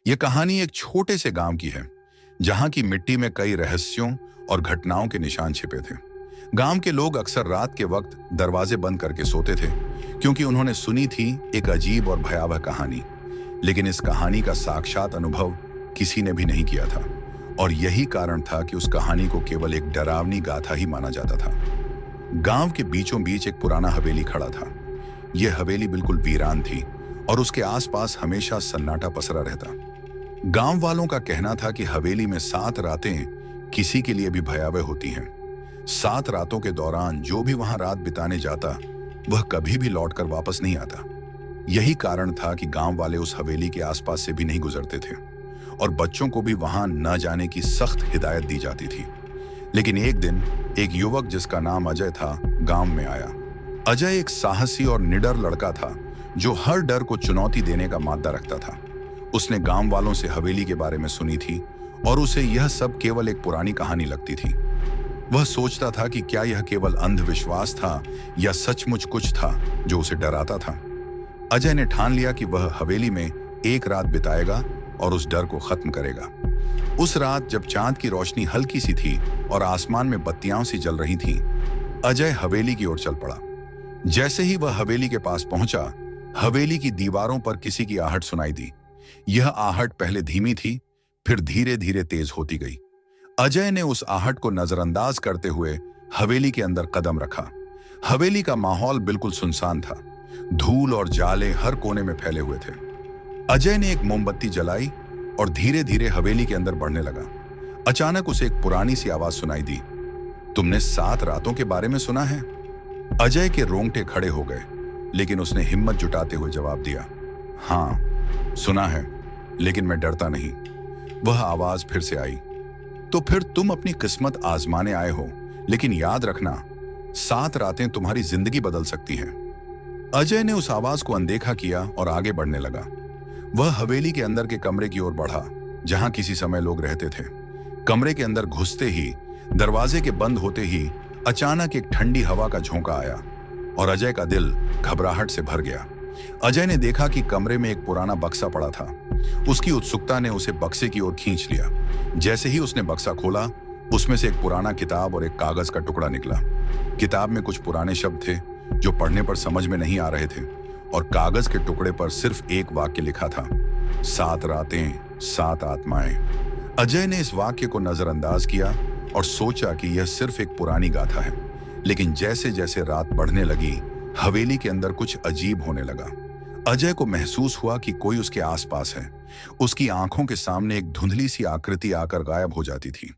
यह कहानी एक छोटे से गांव की है, जहां की मिट्टी में कई रहस्यों और घटनाओं के निशान छिपे थे। गांव के लोग अक्सर रात के वक्त दरवाजे बंद करके सोते थे, क्योंकि उन्होंने सुनी थी एक अजीब और भयावह कहानी। लेकिन इस कहानी का साक्षात अनुभव किसी ने भी नहीं किया था, और यही कारण था कि उस कहानी को केवल एक डरावनी गाथा ही माना जाता था। गांव के बीचों बीच एक पुराना हवेली खड़ा था। यह हवेली बिल्कुल वीरान थी और उसके आसपास हमेशा सन्नाटा पसरा रहता। गांव वालों का कहना था कि हवेली में 7 रातें किसी के लिए भी भयावह होती हैं। 7 रातों के दौरान जो भी वहां रात बिताने जाता, वह कभी भी लौटकर वापस नहीं आता। यही कारण था कि गांव वाले उस हवेली के आसपास से भी नहीं गुजरते थे, और बच्चों को भी वहां न जाने की सख्त हिदायत दी जाती थी। लेकिन एक दिन एक युवक जिसका नाम अजय था, गांव में आया। अजय एक साहसी और निडर लड़का था, जो हर डर को चुनौती देने का मादा रखता था। उसने गांव वालों से हवेली के बारे में सुनी थी, और उसे यह सब केवल एक पुरानी कहानी लगती थी। वह सोचता था कि क्या यह केवल अंधविश्वास था या सचमुच कुछ था जो उसे डराता था। अजय ने ठान लिया कि वह हवेली में एक रात बिताएगा और उस डर को खत्म करेगा। उस रात जब चांद की रोशनी हल्की सी थी और आसमान में बत्तियां सी जल रही थीं, अजय हवेली की ओर चल पड़ा। जैसे ही वह हवेली के पास पहुंचा, हवेली की दीवारों पर किसी की आहट सुनाई दी। यह आहट पहले धीमी थी, फिर धीरे धीरे तेज होती गई। अजय ने उस आहट को नजरअंदाज करते हुए हवेली के अंदर कदम रखा। हवेली का माहौल बिल्कुल सुनसान था। धूल और जाले हर कोने में फैले हुए थे। अजय ने एक मोमबत्ती जलाई और धीरे धीरे हवेली के अंदर बढ़ने लगा। अचानक उसे एक पुरानी सी आवाज सुनाई दी। तुमने 7 रातों के बारे में सुना है? अजय के रोंगटे खड़े हो गए, लेकिन उसने हिम्मत जुटाते हुए जवाब दिया, हाँ सुना है, लेकिन मैं डरता नहीं। वह आवाज फिर से आई, तो फिर तुम अपनी किस्मत आजमाने आए हो, लेकिन याद रखना 7 रातें तुम्हारी जिंदगी बदल सकती हैं। अजय ने उस आवाज को अनदेखा किया और आगे बढ़ने लगा। वह हवेली के अंदर के कमरे की ओर बढ़ा, जहां किसी समय लोग रहते थे। कमरे के अंदर घुसते ही, दरवाजे के बंद होते ही अचानक एक ठंडी हवा का झोंका आया, और अजय का दिल घबराहट से भर गया। अजय ने देखा कि कमरे में एक पुराना बक्सा पड़ा था। उसकी उत्सुकता ने उसे बक्से की ओर खींच लिया। जैसे ही उसने बक्सा खोला, उसमें से एक पुराना किताब और एक कागज का टुकड़ा निकला। किताब में कुछ पुराने शब्द थे जो पढ़ने पर समझ में नहीं आ रहे थे, और कागज के टुकड़े पर सिर्फ एक वाक्य लिखा था, 7 रातें 7 आत्माएं। अजय ने इस वाक्य को नजरअंदाज किया और सोचा कि यह सिर्फ एक पुरानी गाथा है। लेकिन जैसे जैसे रात बढ़ने लगी, हवेली के अंदर कुछ अजीब होने लगा। अजय को महसूस हुआ कि कोई उसके आसपास है। उसकी आंखों के सामने एक धुंधली सी आकृति आकर गायब हो जाती थी।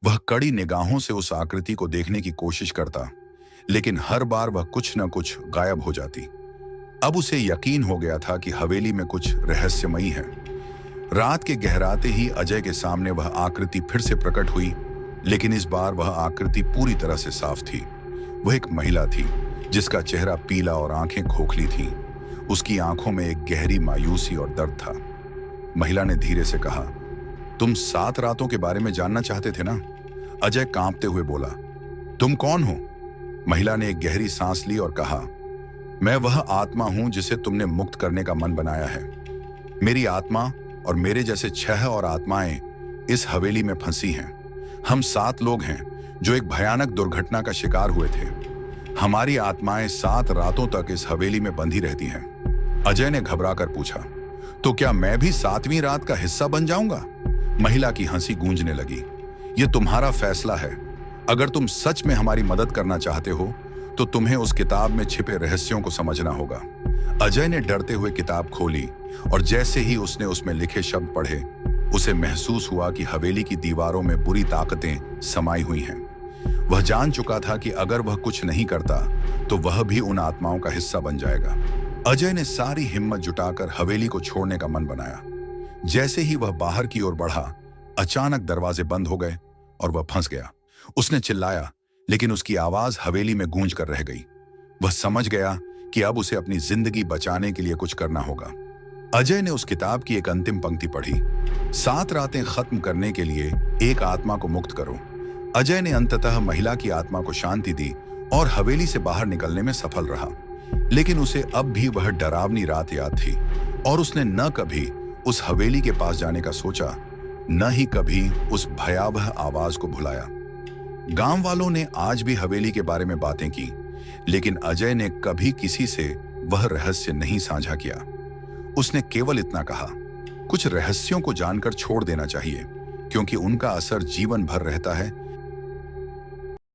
वह कड़ी निगाहों से उस आकृति को देखने की कोशिश करता, लेकिन हर बार वह कुछ न कुछ गायब हो जाती। अब उसे यकीन हो गया था कि हवेली में कुछ रहस्यमयी है। रात के गहराते ही अजय के सामने वह आकृति फिर से प्रकट हुई, लेकिन इस बार वह आकृति पूरी तरह से साफ थी। वह एक महिला थी, जिसका चेहरा पीला और आंखें खोखली थीं। उसकी आंखों में एक गहरी मायूसी और दर्द था। महिला ने धीरे से कहा, तुम 7 रातों के बारे में जानना चाहते थे ना? अजय कांपते हुए बोला, तुम कौन हो? महिला ने एक गहरी सांस ली और कहा, मैं वह आत्मा हूं जिसे तुमने मुक्त करने का मन बनाया है। मेरी आत्मा और मेरे जैसे 6 और आत्माएं इस हवेली में फंसी हैं। हम 7 लोग हैं जो एक भयानक दुर्घटना का शिकार हुए थे। हमारी आत्माएं 7 रातों तक इस हवेली में बंधी रहती हैं। अजय ने घबराकर पूछा, तो क्या मैं भी 7वीं रात का हिस्सा बन जाऊंगा? महिला की हंसी गूंजने लगी। यह तुम्हारा फैसला है। अगर तुम सच में हमारी मदद करना चाहते हो, तो तुम्हें उस किताब में छिपे रहस्यों को समझना होगा। अजय ने डरते हुए किताब खोली, और जैसे ही उसने उसमें लिखे शब्द पढ़े, उसे महसूस हुआ कि हवेली की दीवारों में बुरी ताकतें समाई हुई हैं। वह जान चुका था कि अगर वह कुछ नहीं करता, तो वह भी उन आत्माओं का हिस्सा बन जाएगा। अजय ने सारी हिम्मत जुटाकर हवेली को छोड़ने का मन बनाया। जैसे ही वह बाहर की ओर बढ़ा, अचानक दरवाजे बंद हो गए और वह फंस गया। उसने चिल्लाया, लेकिन उसकी आवाज हवेली में गूंज कर रह गई। वह समझ गया कि अब उसे अपनी जिंदगी बचाने के लिए कुछ करना होगा। अजय ने उस किताब की एक अंतिम पंक्ति पढ़ी, 7 रातें खत्म करने के लिए एक आत्मा को मुक्त करो। अजय ने अंततः महिला की आत्मा को शांति दी और हवेली से बाहर निकलने में सफल रहा। लेकिन उसे अब भी वह डरावनी रात याद थी, और उसने न कभी उस हवेली के पास जाने का सोचा, न ही कभी उस भयावह आवाज को भुलाया। गांव वालों ने आज भी हवेली के बारे में बातें की, लेकिन अजय ने कभी किसी से वह रहस्य नहीं साझा किया। उसने केवल इतना कहा, कुछ रहस्यों को जानकर छोड़ देना चाहिए, क्योंकि उनका असर जीवन भर रहता है